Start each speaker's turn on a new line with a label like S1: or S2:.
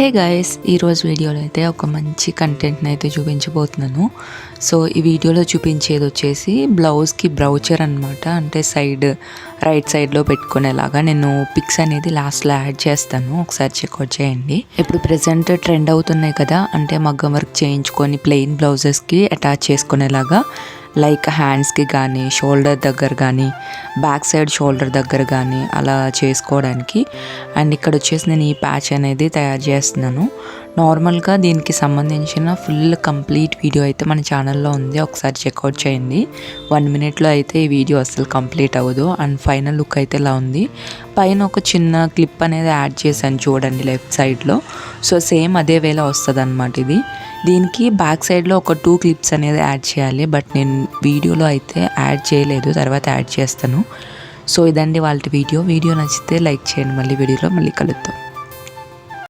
S1: Hey guys, ఈరోజు వీడియోలో అయితే ఒక మంచి కంటెంట్ని అయితే చూపించబోతున్నాను. సో ఈ వీడియోలో చూపించేది వచ్చేసి బ్లౌజ్కి బ్రౌచర్ అనమాట. అంటే రైట్ సైడ్లో పెట్టుకునేలాగా నేను పిక్స్ అనేది లాస్ట్లో యాడ్ చేస్తాను, ఒకసారి చెక్అవుట్ చేయండి. ఇప్పుడు ప్రెజెంట్ ట్రెండ్ అవుతున్నాయి కదా, అంటే మగ్గం వర్క్ చేయించుకొని ప్లెయిన్ బ్లౌజెస్కి అటాచ్ చేసుకునేలాగా, లైక్ హ్యాండ్స్కి కానీ, షోల్డర్ దగ్గర కానీ, బ్యాక్ సైడ్ షోల్డర్ దగ్గర కానీ అలా చేసుకోవడానికి. అండ్ ఇక్కడ వచ్చేసి నేను ఈ ప్యాచ్ అనేది తయారు చేస్తున్నాను. నార్మల్గా దీనికి సంబంధించిన ఫుల్ కంప్లీట్ వీడియో అయితే మన ఛానల్లో ఉంది, ఒకసారి చెక్అవుట్ చేయండి. 1 minute అయితే ఈ వీడియో అసలు కంప్లీట్ అవ్వదు. అండ్ ఫైనల్ లుక్ అయితే ఇలా ఉంది. పైన ఒక చిన్న క్లిప్ అనేది యాడ్ చేశాను చూడండి లెఫ్ట్ సైడ్లో. సో సేమ్ అదే వేలో వస్తుంది అనమాట ఇది. దీనికి బ్యాక్ సైడ్లో ఒక 2 clips అనేది యాడ్ చేయాలి, బట్ నేను వీడియోలో అయితే యాడ్ చేయలేదు, తర్వాత యాడ్ చేస్తాను. సో ఇదండి వాళ్ళ వీడియో నచ్చితే లైక్ చేయండి. మళ్ళీ వీడియోలో మళ్ళీ కలుద్దాం.